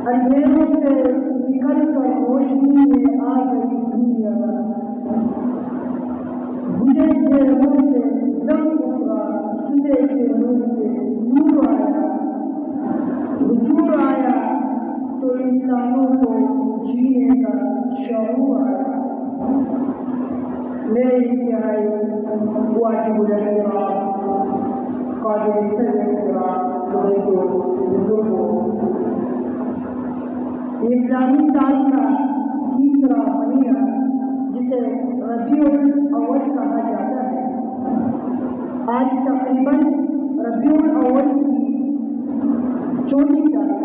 اندھیروں سے نکل کر روشنی میں آ گئی دنیا، بجھے چہروں سے زنگ اترا، سدے چہروں سے نور آیا، حضور آیا تو انسانوں کو جینے کا شعور آیا۔ میرے انتہائی واجب الاحترام قابل صدر احترام بزرگوں، اسلامی سال کا تیسرا مہینہ جسے ربیع الاول کہا جاتا ہے، آج تقریباً ربیع الاول کی 24 تاریخ۔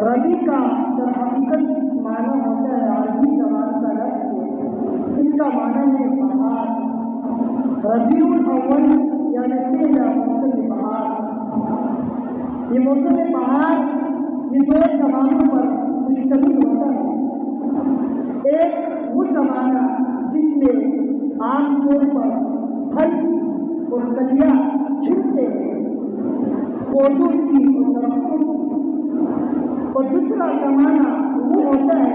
ربیع کا در حقیقت معنی ہوتا ہے عربی زبان کا لفظ، اس کا معنی ہے بہار۔ ربیع الاول یعنی پہلا موسم بہار۔ یہ موسم بہار یہ دو زمانوں پر مشتمل ہوتا ہے۔ ایک وہ زمانہ جس میں عام طور پر پھل اور کلیاں چھٹتے ہیں پودوں کی اور درختوں کی، اور دوسرا زمانہ وہ ہوتا ہے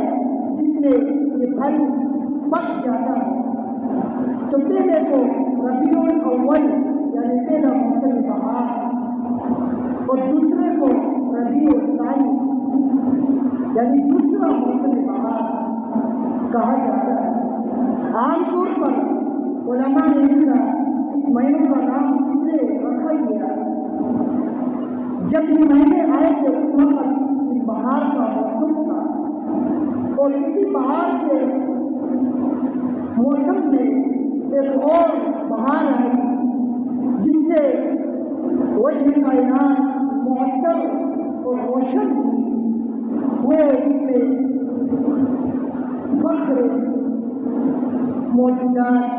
جس میں یہ پھل پک جاتا ہے۔ تو پہلے کو ربیع الاول یعنی پہلا موسم بہار، اور دوسرے کو ربیع الثانی یعنی دوسرا موسم بہار کہا جاتا ہے۔ عام طور پر علماء نے لکھا اس مہینوں کا نام اس لیے رکھا گیا جب یہ مہینے آئے تھے اس وقت بہار کا موسم تھا، اور اسی بہار کے موسم میں ایک اور بہار آئی جس سے وجہ کائنات معطر اور روشن ہوئے، اس میں فخر موجودات،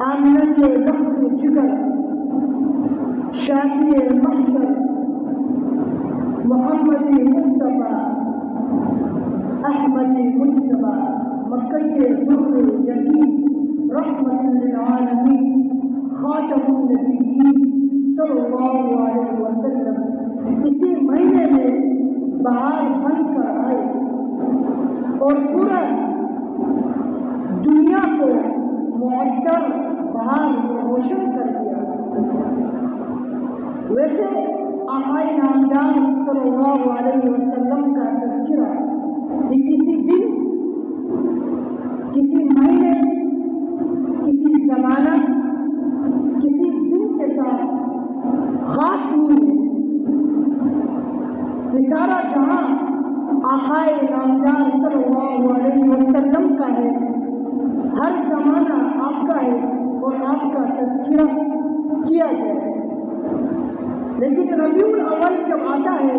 آمنہ کے لخت جگر، شافی محشر محمد مصطفیٰ احمد مجتبیٰ، مکہ کے در یتیم رحمت للعالمین خاتم النبیین صلی اللہ علیہ وسلم اسی مہینے میں بہار بن کر آئے اور پورا دنیا کو معطر بہار میں روشن کر دیا۔ ویسے آقائے نامدار صلی اللہ علیہ وسلم کا تذکرہ کسی دن، کسی مہینے، کسی زمانہ، کسی دن کے ساتھ خاص نہیں ہے۔ سارا جہاں آقائے نامدار صلی اللہ علیہ وسلم کا ہے، ہر زمانہ آپ کا ہے اور آپ کا تذکرہ کیا جائے، لیکن ربیع الاول جب آتا ہے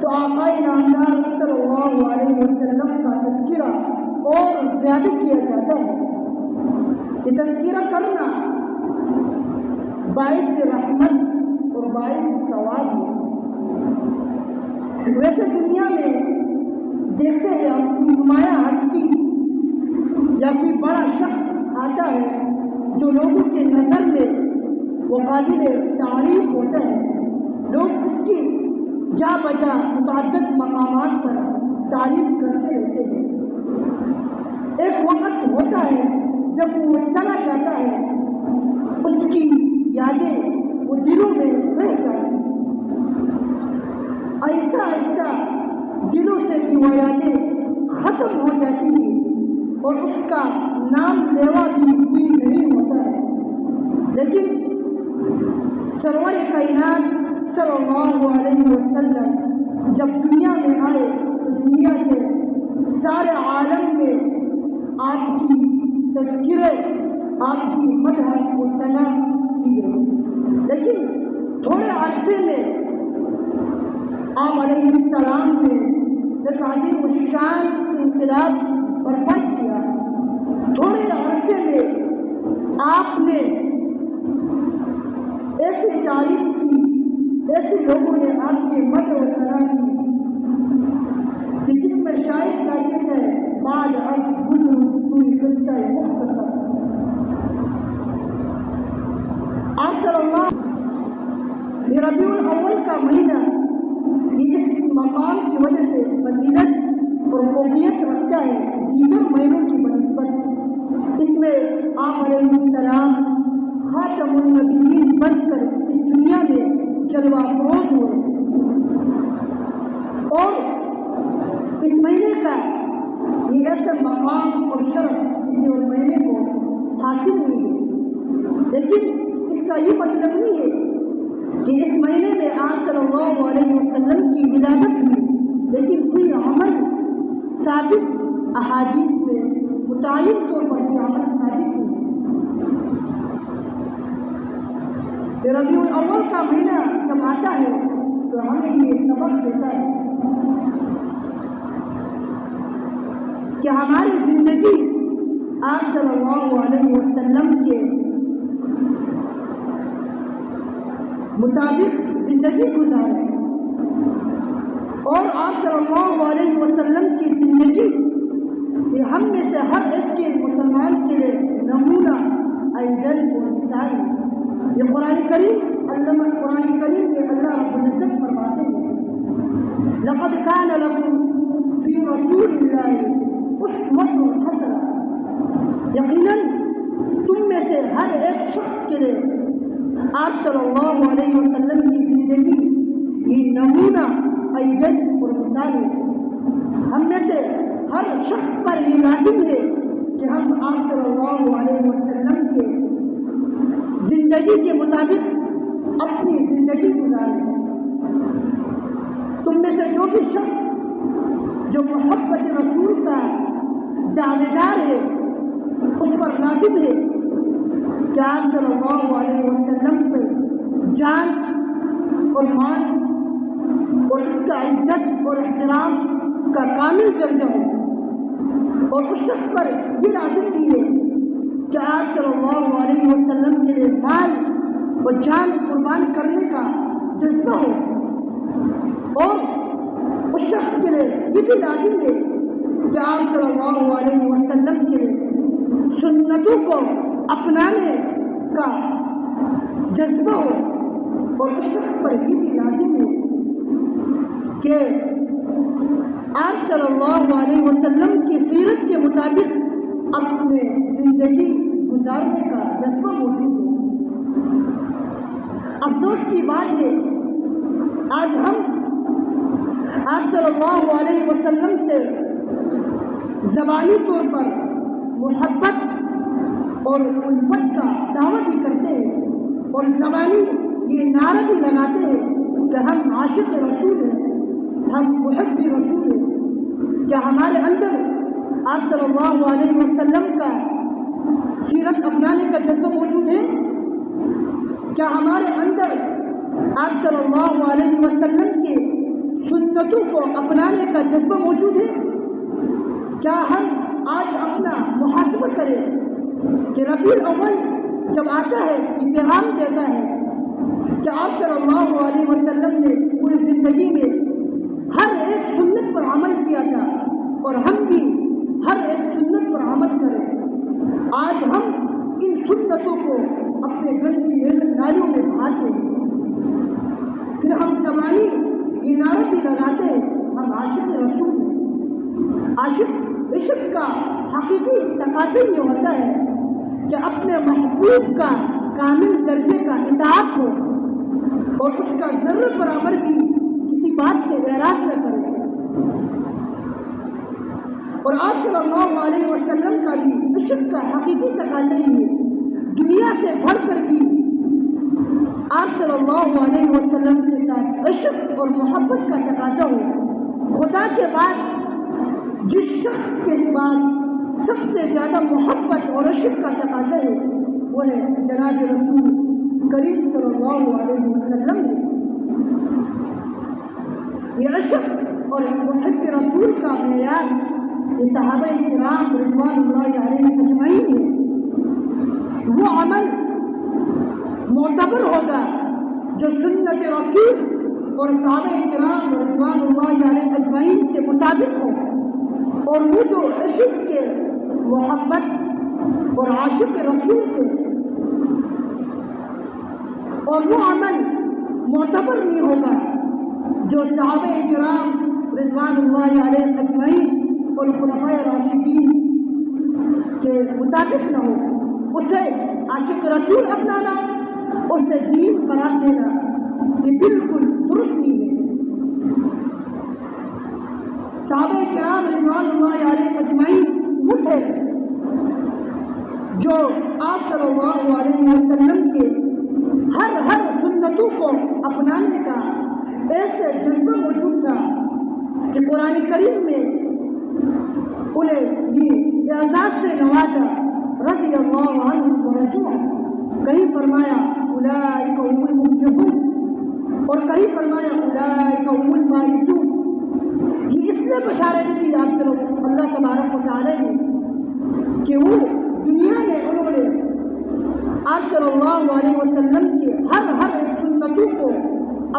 تو آقا نامدار صلی اللہ علیہ وسلم کا تذکرہ اور زیادہ کیا جاتا ہے۔ یہ تذکرہ کرنا باعث رحمت اور باعث ثواب ہے۔ ویسے دنیا میں دیکھتے ہیں ہم کوئی نمایاں ہستی یا کوئی بڑا شخص آتا ہے جو لوگوں کے نظر میں وہ قابل تعریف ہوتا ہے، لوگ اس کی جا بجا متعدد مقامات پر تعریف کرتے رہتے ہیں۔ ایک وقت ہوتا ہے جب وہ چلا جاتا ہے، اس کی یادیں وہ دلوں میں رہ جاتی ہیں، آہستہ آہستہ دلوں سے کی وہ یادیں ختم ہو جاتی ہیں اور اس کا نام لیوا بھی نہیں ہوتا ہے۔ لیکن سرور کائنات صلی اللہ علیہ وسلم جب دنیا میں آئے تو دنیا کے سارے عالم میں آپ کی تذکرے، آپ کی مدح و ثنا کی گئی، لیکن تھوڑے عرصے میں آپ علیہ السلام نے ایک عظیم الشان انقلاب برپا کیا۔ تھوڑے عرصے میں آپ نے ایسی تعریف کی، ایسے لوگوں نے آپ کی مدح و ثنا کی کہ جس میں شاعر کہتے ہیں بعد از گزر کوئی قصہ مختصر۔ آپ صلی اللہ یہ ربیع الاول کا مہینہ یہ اس مقام کی وجہ سے فضیلت اور فوقیت رکھتا ہے دیگر مہینوں کی بنسبت۔ اس میں آپ علیہ السلام خاتم النبیین بن کر اس دنیا میں جلوہ افروز ہوئے، اور اس مہینے کا یہ ایسا مقام اور شرف کسی اور مہینے کو حاصل نہیں ہے، لیکن اس کا یہ مطلب نہیں ہے کہ اس مہینے میں آپ صلی اللہ علیہ وسلم کی ولادت ہوئی، لیکن کوئی عمل ثابت احادیث میں متعین طور پر کوئی عمل ثابت نہیں۔ ربیع الاول کا مہینہ جب آتا ہے تو ہمیں یہ سبق دیتا ہے کہ ہماری زندگی آپ صلی اللہ علیہ وسلم کے مطابق زندگی گزارے، اور آپ صلی اللہ علیہ وسلم کی زندگی یہ ہم میں سے ہر ایک کے مسلمان کے لیے نمونہ آئیڈل اور مثال ہے۔ یہ قرآن کریم میں اللہ رب العزت فرماتے ہیں لقد كان لكم في رسول الله اسوة حسنة، یقیناً تم میں سے ہر ایک شخص کے لیے آپ صلی اللہ علیہ وسلم کی زندگی یہ نمونہ آئیڈل اور مثال ہے۔ ہم میں سے ہر شخص پر یہ لازم ہے کہ ہم آپ صلی اللہ علیہ وسلم کے زندگی کے مطابق اپنی زندگی گزاریں۔ تم میں سے جو بھی شخص جو محبت رسول کا دعویدار ہے اس پر لازم ہے کہ آپ صلی اللہ علیہ وسلم پہ جان اور مال اور اس کا عزت اور احترام کا کامل درجہ ہو، اور اس شخص پر یہ لازم بھی ہے کہ آپ صلی اللہ علیہ وسلم کے لیے مال اور جان قربان کرنے کا جذبہ ہو، اور اس شخص کے لیے یہ بھی لازم ہے کہ آپ صلی اللہ علیہ وسلم کے لیے سنتوں کو اپنانے کا جذبہ ہو، اور اس شخص پر یہ بھی لازم ہے کہ آپ صلی اللہ علیہ وسلم کی سیرت کے مطابق اپنے زندگی گزارنے کا جذبہ موجود ہو۔ افسوس کی بات ہے آج ہم آپ صلی اللہ علیہ وسلم سے زبانی طور پر محبت اور الفت کا دعویٰ بھی کرتے ہیں، اور زبانی یہ نعرہ بھی لگاتے ہیں کہ ہم عاشق رسول ہیں، ہم محب رسول ہیں، کیا ہمارے اندر آپ صلی اللہ علیہ وسلم کا سیرت اپنانے کا جذبہ موجود ہے؟ کیا ہمارے اندر آپ صلی اللہ علیہ وسلم کے سنتوں کو اپنانے کا جذبہ موجود ہے؟ کیا ہم آج اپنا محاسبہ کریں کہ ربیع الاول جب آتا ہے یہ پیغام دیتا ہے کہ آپ صلی اللہ علیہ وسلم نے پوری زندگی میں ہر ایک سنت پر عمل کیا تھا اور ہم بھی ہر ایک سنت پر عمل کریں۔ آج ہم ان سنتوں کو اپنے گندی نالیوں میں بہاتے ہیں، پھر ہم زبانی یہ نعرہ بھی لگاتے ہیں ہم عاشق رسول ہیں۔ عاشق عشق کا حقیقی تقاضا یہ ہوتا ہے کہ اپنے محبوب کا کامل درجے کا اطاعت ہو اور اس کا ذرہ برابر بھی کسی بات سے اعراض نہ کرے، اور آپ صلی اللہ علیہ وسلم کا بھی عشق کا حقیقی تقاضا یہ ہے، دنیا سے بڑھ کر بھی آپ صلی اللہ علیہ وسلم کے ساتھ عشق اور محبت کا تقاضا ہو۔ خدا کے بعد جس شخص کے بعد سب سے زیادہ محبت اور عشق کا تقاضا ہے وہ ہے جناب رسول کریم صلی اللہ علیہ وسلم۔ یہ عشق اور محب رسول کا معیار یہ صحابہ کرام رضوان اللہ علیہم اجمعین ہے، وہ عمل معتبر ہوگا جو سنت رسول اور صحابہ کرام رضوان اللہ علیہم اجمعین کے مطابق ہو، اور وہ جو عشق کے محبت اور عاشق رسول کے، اور وہ عمل معتبر نہیں ہوگا جو صحابہ کرام رضوان اللہ علیہم اجمعین اور خلفائے راشدین کے مطابق نہ ہو۔ اسے عاشق رسول اپنانا، اسے دین قرار دینا یہ بالکل درست نہیں ہے۔ صحابہ کرام رضوان اللہ علیہ اجمعین وہ تھے جو آپ صلی اللہ علیہ وسلم کے ہر سنتوں کو اپنانے کا ایسے جذبہ موجود تھا کہ قرآن کریم میں انہیں یہ اعزاز سے نوازا رضی اللہ عنہ ورضوا، کہیں فرمایا اولئک هم المفلحون اور کہیں فرمایا اولئک هم الفائزون۔ یہ اس لیے بشارت دی آپ کو اللہ تبارک و تعالی نے کہ وہ دنیا میں انہوں نے آپ صلی اللہ علیہ وسلم کے ہر سنتوں کو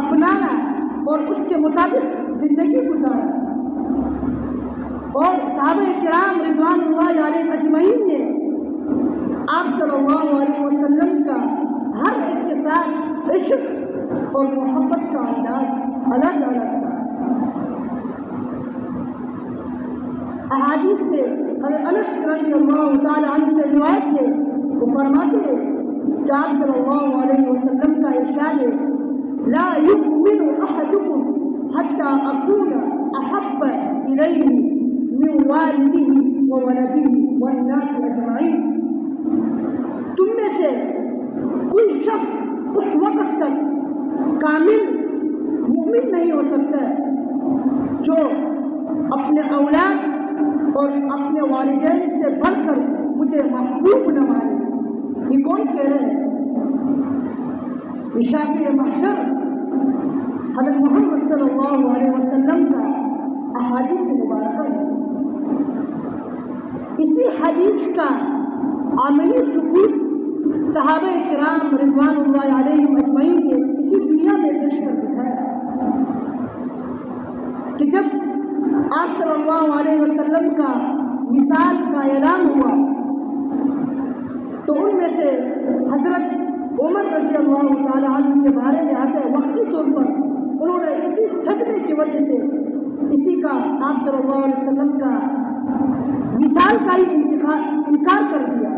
اپنانا اور اس کے مطابق زندگی گزارا، اور صحابہ کرام رضوان اللہ علیہ اجمعین نے آپ صلی اللہ علیہ وسلم کا ہر ایک کے ساتھ عشق اور محبت کا انداز الگ الگ تھا۔ احادیث میں حضرت انس رضی اللہ تعالی عنہ سے روایت ہے، وہ فرماتے ہیں کہ آپ صلی اللہ علیہ وسلم کا ارشاد ہے لا يؤمن احدكم حتى اكون احب اليه من والده وولده والناس اجمعین۔ تم میں سے کوئی شخص اس وقت تک کامل مومن نہیں ہو سکتا جو اپنے اولاد اور اپنے والدین سے بڑھ کر مجھے محبوب نہ مانے۔ یہ کون کہہ رہے ہیں؟ شافع محشر حضرت محمد صلی اللہ علیہ وسلم کا احادیث مبارکہ ہے۔ اسی حدیث کا عملی ثبوت صحابہ کرام رضوان اللہ علیہم اجمعین نے اسی دنیا میں پیش کر دکھایا کہ جب آپ صلی اللہ علیہ وسلم کا وصال کا اعلان ہوا تو ان میں سے حضرت عمر رضی اللہ تعالی عنہ کے بارے میں آتا ہے وقتی طور پر انہوں نے اسی صدمے کی وجہ سے اسی کا آپ صلی اللہ علیہ وسلم کا وصال کا ہی انکار کر دیا،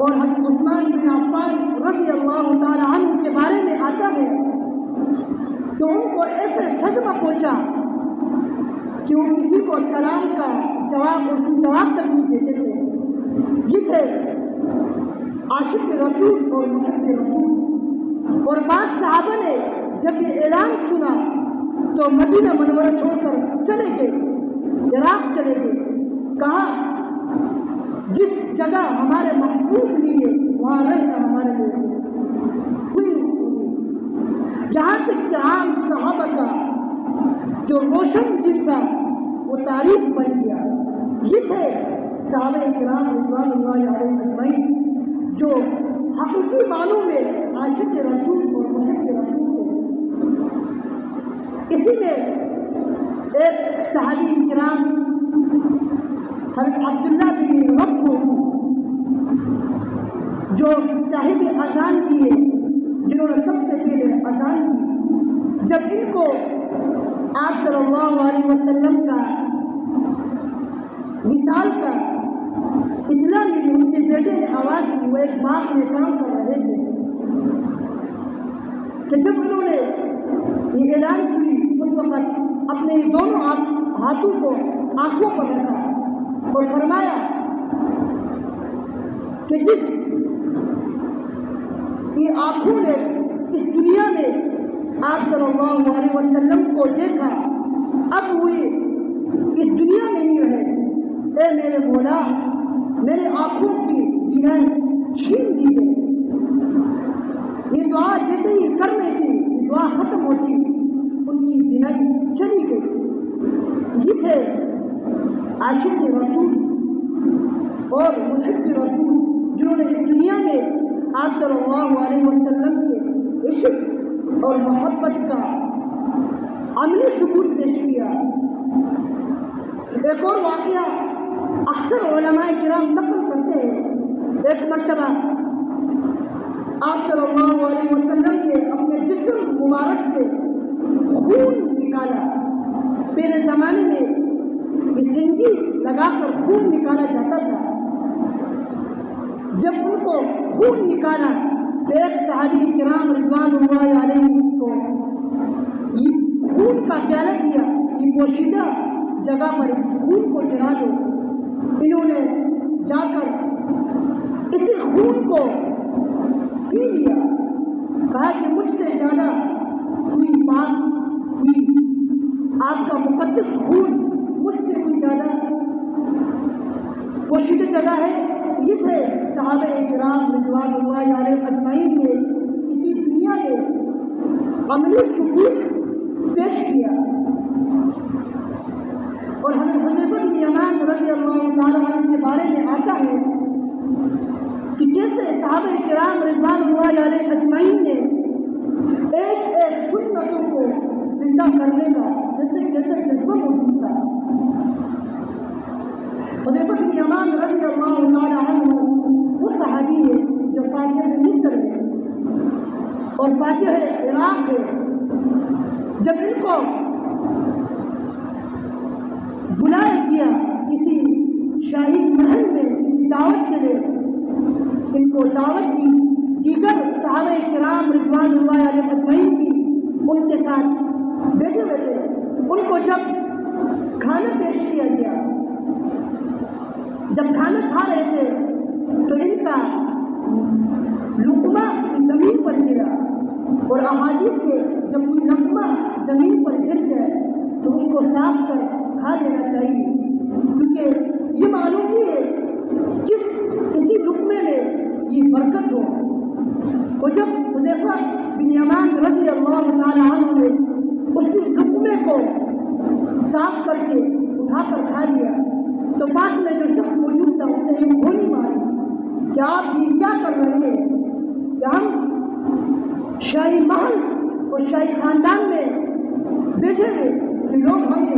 اور حضرت عثمان بن عفان رضی اللہ تعالی عنہ کے بارے میں آتا ہے کہ ان کو ایسے صدمہ پہنچا کہ وہ کسی کو سلام کا جواب تک نہیں دیتے تھے۔ یہ تھے عاشق رسول اور محب رسول، اور بعض صحابہ نے جب یہ اعلان سنا تو مدینہ منورہ چھوڑ کر چلے گئے، عراق چلے گئے، کہا جس جگہ ہمارے محبوب لیے وہاں رہنا ہمارے لیے ہوئی، جہاں تک کہ عام صحابہ کا جو روشن دل تھا وہ تاریخ بن گیا۔ یہ تھے صحابہ کرام رضوان اللہ علیہم اجمعین جو حقیقی معنوں میں عاشق رسول اور محب رسول تھے۔ اسی میں ایک صحابی کرام حضرت عبداللہ بن رب جو صاحب اذان کیے، جنہوں نے سب سے پہلے اذان کی، جب ان کو آپ صلی اللہ علیہ وسلم کا مثال کا اطلاع ملی، ان کے بیٹے نے آواز دی، وہ ایک باغ میں کام کر رہے تھے کہ جب انہوں نے یہ اعلان کی اس وقت اپنے دونوں ہاتھوں کو آنکھوں پر رکھا اور فرمایا کہ جس یہ آنکھوں نے اس دنیا میں آپ صلی اللہ علیہ وسلم کو دیکھا، اب وہ اس دنیا میں نہیں رہے، اے میرے مولا میرے آنکھوں کی بینائی چھین دی گئی۔ یہ دعا جیسے ہی کرنے کی دعا ختم ہوتی ان کی بینائی چلی گئی۔ یہ تھے عاشق رسول اور محب رسول جنہوں نے اس دنیا میں آپ صلی اللہ علیہ وسلم کے عشق اور محبت کا عملی ثبوت پیش کیا۔ ایک اور واقعہ اکثر علماء کرام نقل کرتے ہیں، ایک مرتبہ آپ صلی اللہ علیہ وسلم نے اپنے جسم مبارک سے خون نکالا۔ پہلے زمانے میں یہ سنگی لگا کر خون نکالا جاتا تھا۔ جب ان کو خون نکالا تو ایک صحابی کرام رضوان اللہ علیہ کو یہ خون کا پیالہ دیا، یہ پوشیدہ جگہ پر خون کو گرا دو۔ انہوں نے جا کر اسی خون کو پی لیا، کہا کہ مجھ سے زیادہ کوئی پاک ہوئی، آپ کا مقدس خون مجھ سے کوئی زیادہ پوشیدہ جگہ ہے۔ یہ تھے صحابہ کرام رضوان اللہ علیہ اجمعین نے اسی دنیا میں عملی ثبوت پیش کیا۔ اور حضرت حذیفہ بن یمان رضی اللہ تعالیٰ عنہ کے بارے میں آتا ہے کہ کیسے صحابہ کرام رضوان اللہ علیہ اجمعین نے ایک ایک سنتوں کو زندہ کرنے کا جیسے جذبہ موجود تھا۔ حذیفہ بن یمان رضی اللہ تعالیٰ عنہ وہ صحابی ہے جو فاتح مصر ہے اور فاتح عراق ہے۔ جب ان کو بلایا گیا کسی شاہی محل میں کسی دعوت کے لیے، ان کو دعوت دی، دیگر صحابہ کرام رضوان اللہ علیہ اجمعین بھی ان کے ساتھ بیٹھے ہوئے تھے۔ ان کو جب کھانا پیش کیا گیا، جب کھانا کھا رہے تھے تو ان کا لقمہ زمین پر گرا، اور احادیث سے جب کوئی لقمہ زمین پر گر جائے تو اس کو صاف کر کھا لینا چاہیے، کیونکہ یہ معلوم ہی ہے جس اسی لقمے میں یہ برکت ہو۔ اور جب حذیفہ بن یمان رضی اللہ تعالیٰ عنہ نے اسی لقمے کو صاف کر کے اٹھا کر کھا لیا تو پاس میں جو شخص موجود تھا اس نے یہ گولی ماری کہ آپ یہ کیا کر رہے ہیں، کہ ہم شاہی محل اور شاہی خاندان میں بیٹھے ہوئے کہ لوگ ہمیں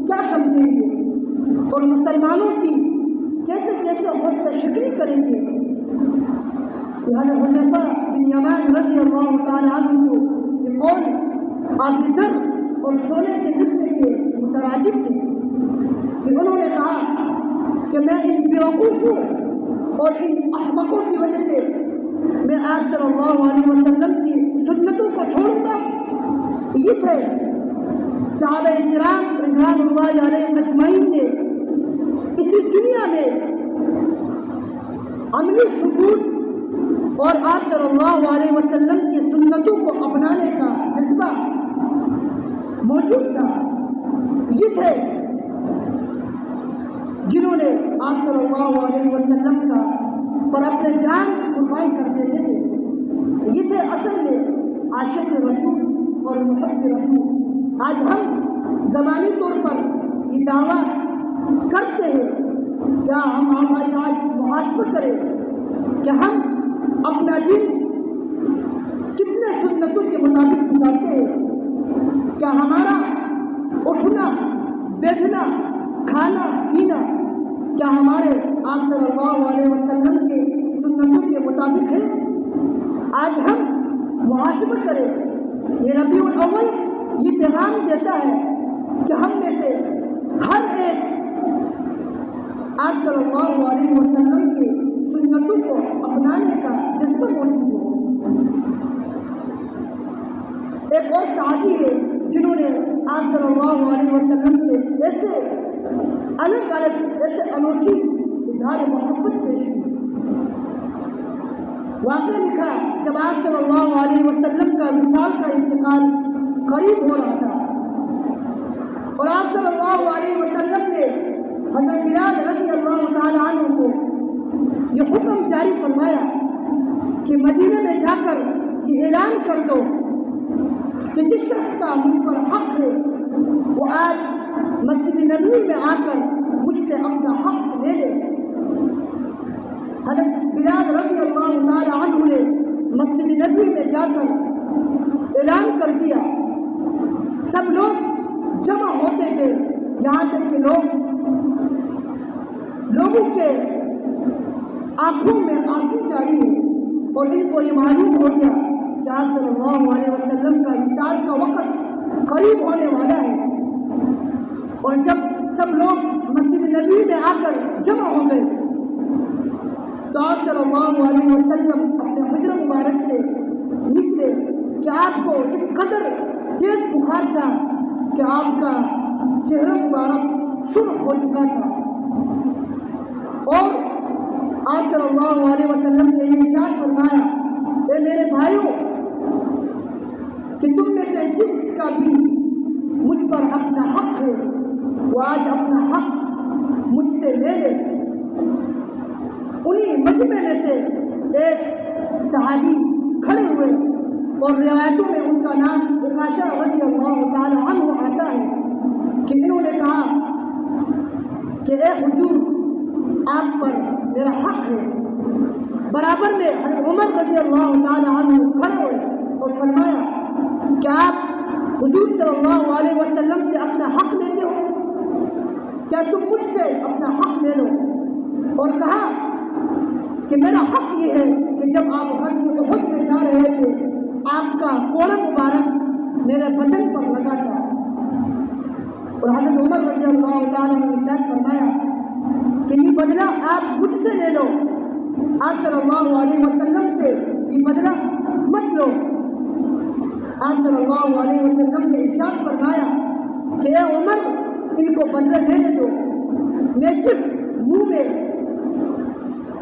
کیا سمجھیں گے اور مسلمانوں کی کیسے کیسے حسن شکری کریں گے۔ لہٰذا حذیفہ بن یمان رضی اللہ تعالیٰ عنہ کو یہ قول آبی ذر اور سونے کے ذکر کے مترادف ہے کہ انہوں نے کہا کہ میں ان بیوقوفوں اور ان احمقوں کی وجہ سے میں آپ صلی اللہ علیہ وسلم کی سنتوں کو چھوڑوں گا۔ یہ تھے صحابہ کرام رضوان اللہ علیہ اجمعین نے اسی دنیا میں عملی ثبوت اور آپ صلی اللہ علیہ وسلم کی سنتوں کو اپنانے کا جذبہ موجود تھا۔ یہ تھے جنہوں نے آپ صلی اللہ علیہ وسلم کا پر اپنے جان قربان کر دیتے تھے، یہ تھے اصل میں عاشق رسول اور محب رسول۔ آج ہم زبانی طور پر یہ دعویٰ کرتے ہیں، کیا ہم آج محاسبہ کریں کہ ہم اپنا دن کتنے سنتوں کے مطابق گزارتے ہیں؟ کیا ہمارا اٹھنا بیٹھنا کھانا پینا کیا ہمارے آپ صلی اللہ علیہ وسلم کے سنتوں کے مطابق ہے؟ آج ہم محاسبہ کریں۔ یہ ربیع الاول یہ پیغام دیتا ہے کہ ہم میں سے ہر ایک آپ صلی اللہ علیہ وسلم کے سنتوں کو اپنانے کا جذبہ موجود ہو۔ ایک اور صحابی ہے جنہوں نے آپ صلی اللہ علیہ وسلم سے ایسے الگ الگ ایسے انوکھی اظہار محبت پیش کی۔ واقعہ لکھا جب آپ صلی اللہ علیہ وسلم کا وصال کا انتقال قریب ہو رہا تھا اور آپ صلی اللہ علیہ وسلم نے حضرت بلال رضی اللہ تعالی عنہ کو یہ حکم جاری فرمایا کہ مدینہ میں جا کر یہ اعلان کر دو کہ جس شخص کا مجھ پر حق ہے وہ آج مسجد نبوی میں آ کر مجھ سے اپنا حق لے لے۔ حضرت بلال رضی اللہ تعالی عنہ نے مسجد نبوی میں جا کر اعلان کر دیا۔ سب لوگ جمع ہوتے تھے، یہاں تک کہ لوگوں کے آنکھوں میں آنسو جاری ہے اور ان کو یہ معلوم ہو گیا کہ آپ صلی اللہ علیہ وسلم کا وصال کا وقت قریب ہونے والا ہے۔ اور جب سب لوگ مسجد نبوی میں آ کر جمع ہو گئے تو آپ صلی اللہ علیہ وسلم اپنے حجر مبارک سے نکلے کہ آپ کو اس قدر تیز بخار تھا کہ آپ کا چہرہ مبارک سرخ ہو چکا تھا، اور آپ صلی اللہ علیہ وسلم نے یہ ارشاد فرمایا، اے میرے بھائیوں، کہ تم میں سے جس کا بھی مجھ پر اپنا حق ہے وہ آج اپنا حق مجھ سے لے لے۔ انہی مجمع میں سے ایک صحابی کھڑے ہوئے اور روایتوں میں ان کا نام عکاشہ رضی اللہ تعالی عنہ آتا ہے کہ انہوں نے کہا کہ اے حضور، آپ پر میرا حق ہے۔ برابر میں حضرت عمر رضی اللہ تعالی عنہ کھڑے ہوئے اور فرمایا کہ آپ حضور صلی اللہ علیہ وسلم سے اپنا حق لیتے ہو، کیا تم مجھ سے اپنا حق لے لو؟ اور کہا کہ میرا حق یہ ہے کہ جب آپ غزوہ احد میں جا رہے تھے آپ کا کوڑا مبارک میرے بدن پر لگا تھا۔ اور حضرت عمر رضی اللہ تعالیٰ نے ارشاد فرمایا کہ یہ بدلہ آپ مجھ سے لے لو، آپ صلی اللہ علیہ وسلم سے یہ بدلہ مت لو۔ آپ صلی اللہ علیہ وسلم نے ارشاد فرمایا کہ اے عمر، ان کو بدلہ لینے دو، میں کس منہ میں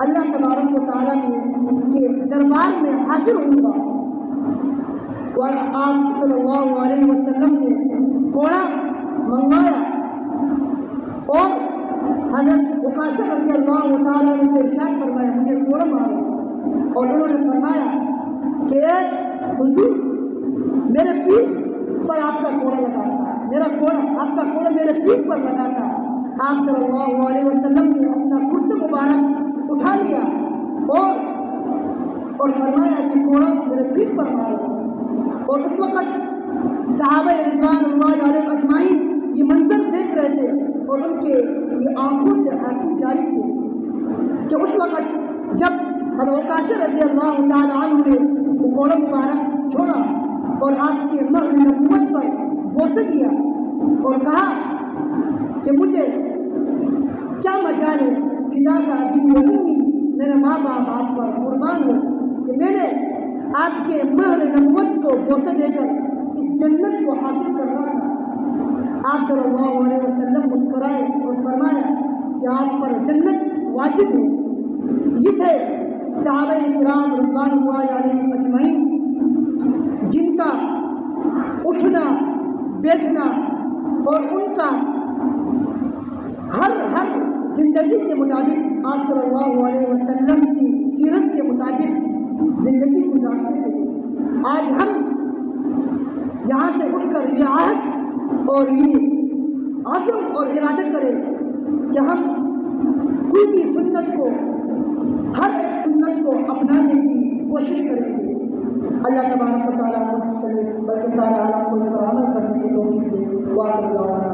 اللہ تبارک و تعالیٰ کے دربار میں حاضر ہوں گا۔ اور آپ صلی اللہ علیہ وسلم نے کوڑا منگوایا اور حضرت عکاشہ رضی اللہ تعالیٰ نے ارشاد فرمایا مجھے کوڑا مارو، اور انہوں نے فرمایا کہ اے حضور، میرے پیٹھ پر آپ کا کوڑا لگا تھا، میرا کوڑا آپ کا کوڑا میرے پیٹھ پر لگا تھا۔ آپ صلی اللہ علیہ وسلم نے اپنا کرتا مبارک اٹھا لیا اور فرمایا کہ کوڑا میرے پیٹھ پر مارو۔ اور اس وقت صحابہ رضوان اللہ علیہ اجمعین یہ منظر دیکھ رہے تھے اور ان کے یہ آنکھوں سے آنسو جاری تھے کہ اس وقت جب حضرت عکاشہ رضی اللہ تعالیٰ عنہ نے وہ کوڑا مبارک چھوڑا اور آپ کے مہر نبوت پر بوسہ کیا اور کہا کہ مجھے کیا مجال ہے فدا کا ابی و امی، میرے ماں باپ آپ پر قربان ہو کہ میں نے آپ کے مہر نبوت کو بوسہ دے کر اس جنت کو حاصل کر رہا تھا۔ آپ صلی اللہ علیہ وسلم مسکرائے اور فرمایا کہ آپ پر جنت واجب ہے۔ یہ تھے صحابہ کرام رضوان اللہ علیہ اجمعین جن کا اٹھنا بیٹھنا اور ان کا ہر زندگی کے مطابق آپ صلی اللہ علیہ وسلم کی سیرت کے مطابق زندگی گزارتے تھے۔ آج ہم یہاں سے اٹھ کر یہ عہد اور یہ عزم اور ارادہ کریں کہ ہم کوئی بھی سنت کو، ہر ایک سنت کو اپنانے کی کوشش کریں گے۔ اللہ تبارک و تعالیٰ بلکہ سارے عالم کو اس پر عمل کرنے کی توفیق دے۔ وآخر دعوانا